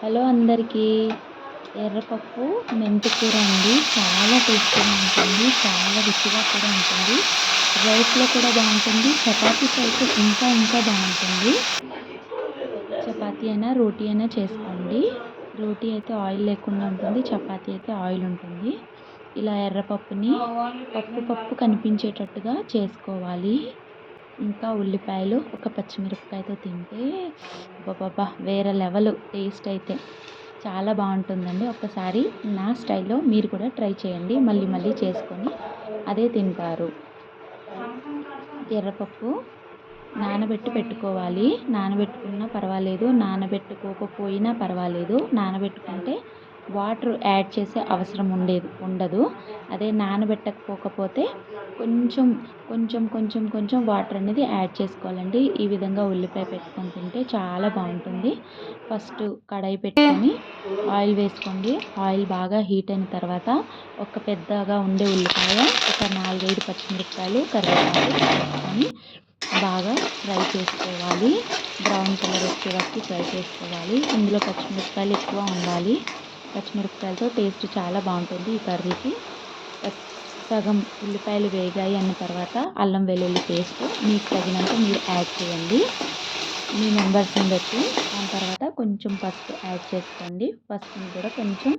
Hello అందరికీ. ఎర్రపప్పు మెంతి కూర అండి. చాలా టేస్టీగా ఉంటుంది, చాలా రుచిగా కూడా ఉంటుంది. రైస్లో కూడా బాగుంటుంది, చపాతీతో అయితే ఇంకా ఇంకా బాగుంటుంది. చపాతీ అయినా రోటీ అయినా చేసుకోండి. రోటీ అయితే ఆయిల్ లేకుండా ఉంటుంది, చపాతీ అయితే ఆయిల్ ఉంటుంది. ఇలా ఎర్రపప్పుని పప్పు కనిపించేటట్టుగా చేసుకోవాలి. ఇంకా ఉల్లిపాయలు, ఒక పచ్చిమిరపకాయతో తింటే అబ్బబ్బబ్బా వేరే లెవెల్ టేస్ట్ అయితే చాలా బాగుంటుందండి. ఒక్కసారి నా స్టైల్లో మీరు కూడా ట్రై చేయండి, మళ్ళీ మళ్ళీ చేసుకొని అదే తింటారు. ఎర్రపప్పు నానబెట్టి పెట్టుకోవాలి. నానబెట్టుకున్నా పర్వాలేదు, నానబెట్టుకోకపోయినా పర్వాలేదు. నానబెట్టుకుంటే వాటర్ యాడ్ చేసే అవసరం ఉండదు. అదే నానబెట్టకపోకపోతే కొంచెం కొంచెం వాటర్ అనేది యాడ్ చేసుకోవాలండి. ఈ విధంగా ఉల్లిపాయ పెట్టుకొని తింటే చాలా బాగుంటుంది. ఫస్ట్ కడాయి పెట్టుకొని ఆయిల్ వేసుకోండి. ఆయిల్ బాగా హీట్ అయిన తర్వాత ఒక పెద్దగా ఉండే ఉల్లిపాయ, ఒక 4-5 పచ్చిమిరపకాయలు, కరివేపాకు వేసుకొని బాగా ఫ్రై చేసుకోవాలి. బ్రౌన్ కలర్ వచ్చే వరకు ఫ్రై చేసుకోవాలి. ఇందులో పచ్చిమిరపకాయలు ఎక్కువ ఉండాలి. పచ్చిమిరపకాయలతో టేస్ట్ చాలా బాగుంటుంది ఈ కర్రీకి. సగం ఉల్లిపాయలు వేగాయి అన్న తర్వాత అల్లం వెల్లుల్లి పేస్ట్ మీకు తగినంత మీరు యాడ్ చేయండి, మీ మెంబర్స్ని బట్టి. దాని తర్వాత కొంచెం పసుపు యాడ్ చేసుకోండి. పసుపుని కూడా కొంచెం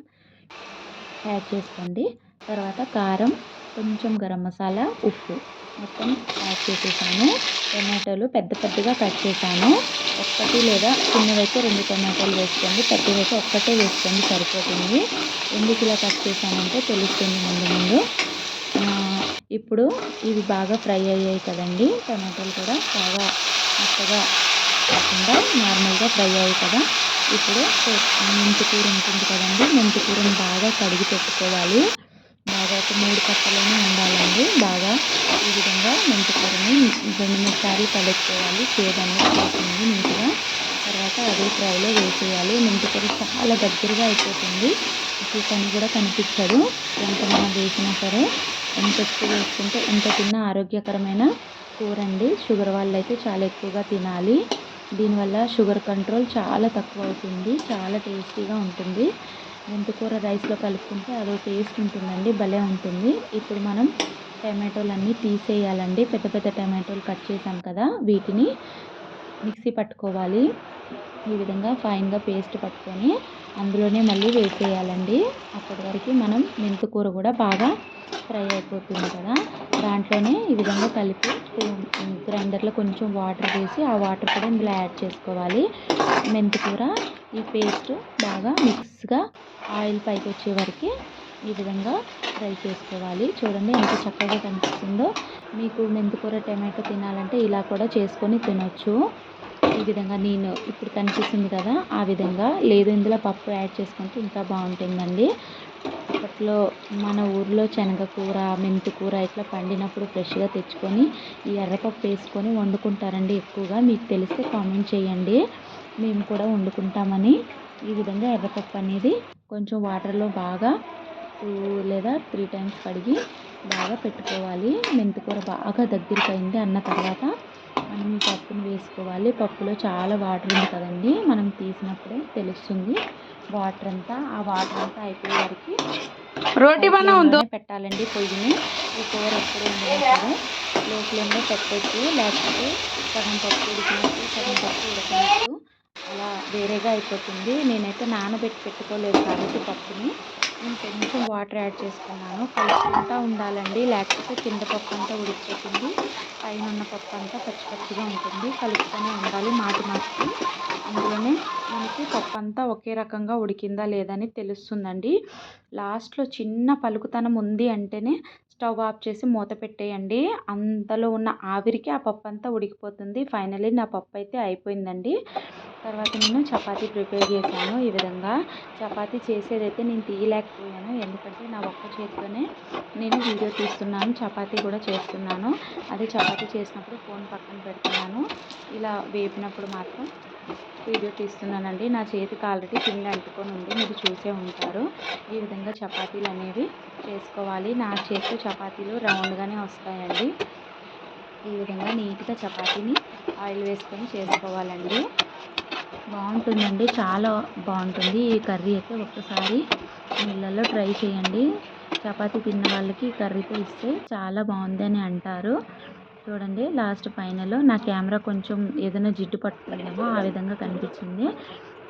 యాడ్ చేసుకోండి. తర్వాత కారం, కొంచెం గరం మసాలా, ఉప్పు మొత్తం యాడ్ చేసేసాను. టమాటోలు పెద్దగా కట్ చేశాను. ఒక్కటి లేదా చిన్నవైతే 2 టమాటాలు వేసుకోండి, పెద్దవైతే ఒక్కటే వేసుకోండి సరిపోతుంది. ఎందుకు ఇలా కట్ చేశానంటే తెలుస్తుంది ముందు. ఇప్పుడు ఇవి బాగా ఫ్రై అయ్యాయి కదండి. టమాటాలు కూడా బాగా మెత్తగా కాకుండా నార్మల్గా ఫ్రై అయ్యాయి కదా. ఇప్పుడు మెంతి కూర ఉంటుంది కదండి, మెంతి కూరని బాగా కడిగి పెట్టుకోవాలి. బాగా ఒక 3 కట్టలైనా ఉండాలండి. బాగా ఈ విధంగా మెంతి కూరని 2-3 సార్లు కలుపుకోవాలి. చేదనేది పోతుంది నీట్గా. తర్వాత అదే ఫ్రైలో వేసేయాలి. మెంతి కూర చాలా దగ్గరగా అయిపోతుంది, అసలు కని కూడా కనిపించదు. ఎంత మనం వేసినా సరే, ఎంత ఎక్కువ వేసుకుంటే ఎంత తిన్నా ఆరోగ్యకరమైన కూర అండి. షుగర్ వాళ్ళు అయితే చాలా ఎక్కువగా తినాలి. దీనివల్ల షుగర్ కంట్రోల్ చాలా తక్కువ అవుతుంది, చాలా టేస్టీగా ఉంటుంది. మెంతికూర రైస్లో కలుపుకుంటే అదో టేస్ట్ ఉంటుందండి, భలే ఉంటుంది. ఇప్పుడు మనం టమాటోలన్నీ తీసేయాలండి. పెద్ద టమాటోలు కట్ చేసాం కదా, వీటిని మిక్సీ పట్టుకోవాలి. ఈ విధంగా ఫైన్గా పేస్ట్ పట్టుకొని అందులోనే మళ్ళీ వేసేయాలండి. అప్పటి వరకు మనం మెంతికూర కూడా బాగా ఫ్రై అయిపోతుంది కదా. దాంట్లోనే ఈ విధంగా కలిపి గ్రైండర్లో కొంచెం వాటర్ వేసి ఆ వాటర్ కూడా ఇందులో యాడ్ చేసుకోవాలి. మెంతికూర ఈ పేస్ట్ బాగా మిక్స్గా ఆయిల్ పైకి వచ్చే వరకు ఈ విధంగా ఫ్రై చేసుకోవాలి. చూడండి ఎంత చక్కగా కనిపిస్తుందో. మీకు మెంతికూర టమాటో తినాలంటే ఇలా కూడా చేసుకొని తినొచ్చు. ఈ విధంగా నేను ఇప్పుడు కనిపిస్తుంది కదా, ఆ విధంగా. లేదు ఇందులో పప్పు యాడ్ చేసుకుంటే ఇంకా బాగుంటుందండి. అప్పట్లో మన ఊర్లో శనగకూర, మెంతికూర ఇట్లా పండినప్పుడు ఫ్రెష్గా తెచ్చుకొని ఈ ఎర్రపప్పు వేసుకొని వండుకుంటారండి ఎక్కువగా. మీకు తెలిస్తే కామెంట్ చేయండి, మేము కూడా వండుకుంటామని. ఈ విధంగా ఎర్రపప్పు అనేది కొంచెం వాటర్లో బాగా 2 లేదా 3 టైమ్స్ కడిగి బాగా పెట్టుకోవాలి. మెంతికూర బాగా దగ్గరికి అయింది అన్న తర్వాత మనం ఈ పప్పును వేసుకోవాలి. పప్పులో చాలా వాటర్ ఉంది కదండి, మనం తీసినప్పుడే తెలుస్తుంది వాటర్ అంతా. ఆ వాటర్ అంతా అయిపోయే వరకు రోటీ పెట్టాలండి పొయ్యిని. ఈ కూర ఎప్పుడు వండినా సరే లో ఫ్లేమ్లో పెట్టొద్దు, లేకపోతే సగం పప్పు ఉడికినట్టు సగం పప్పు ఉడకనట్టు అలా వేరేగా అయిపోతుంది. నేనైతే నానబెట్టి పెట్టుకోలేదు కాబట్టి పప్పుని నేను కొంచెం వాటర్ యాడ్ చేసుకున్నాను. కలుపుకుంటూ ఉండాలండి, లేకపోతే కింద పప్పు అంతా ఉడికిపోతుంది, పైన ఉన్న పప్పు అంతా పచ్చిగా ఉంటుంది. కలుపుతూనే ఉండాలి మాటికి. అందులోనే మనకి పప్పు అంతా ఒకే రకంగా ఉడికిందా లేదని తెలుస్తుందండి. లాస్ట్లో చిన్న పలుకుతనం ఉంది అంటేనే స్టవ్ ఆఫ్ చేసి మూత పెట్టేయండి. అంతలో ఉన్న ఆవిరికి ఆ పప్పు అంతా ఉడికిపోతుంది. ఫైనల్లీ నా పప్పు అయితే అయిపోయిందండి. తర్వాత నేను చపాతీ ప్రిపేర్ చేశాను. ఈ విధంగా చపాతీ చేసేదైతే నేను తీయలేకపోయాను, ఎందుకంటే నా ఒక్క చేతితోనే నేను వీడియో తీస్తున్నాను, చపాతీ కూడా చేస్తున్నాను. అదే చపాతీ చేసినప్పుడు ఫోన్ పక్కన పెడుతున్నాను, ఇలా వేపినప్పుడు మాత్రం వీడియో తీస్తున్నానండి. నా చేతికి ఆల్రెడీ పిండి అంటుకొని ఉంది, మీరు చూసే ఉంటారు. ఈ విధంగా చపాతీలు అనేవి చేసుకోవాలి. నా చేతితో చపాతీలు రౌండ్గానే వస్తాయండి. ఈ విధంగా నీట్గా చపాతీని ఆయిల్ వేసుకొని చేసుకోవాలండి. బాగుంటుందండి, చాలా బాగుంటుంది ఈ కర్రీ అయితే. ఒక్కసారి నీళ్ళల్లో ట్రై చేయండి. చపాతీ తిన్న వాళ్ళకి ఈ కర్రీతో ఇస్తే చాలా బాగుంది అని అంటారు. చూడండి లాస్ట్ ఫైనల్ నా కెమెరా కొంచెం ఏదైనా జిడ్డు పట్టుకుందేమో ఆ విధంగా కనిపించింది.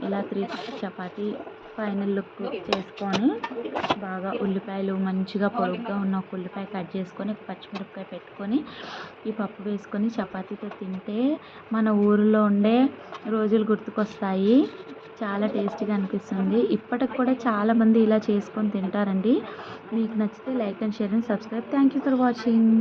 ఇలా 3 చపాతీ ఫైనల్ లుక్ చేసుకొని బాగా ఉల్లిపాయలు మంచిగా పొడుగ్గా ఉన్న ఒక ఉల్లిపాయ కట్ చేసుకొని ఒక పచ్చిమిరపకాయ పెట్టుకొని ఈ పప్పు వేసుకొని చపాతీతో తింటే మన ఊరిలో ఉండే రోజులు గుర్తుకొస్తాయి. చాలా టేస్టీగా అనిపిస్తుంది. ఇప్పటికి కూడా చాలామంది ఇలా చేసుకొని తింటారండి. మీకు నచ్చితే like and share and subscribe. Thank you for watching.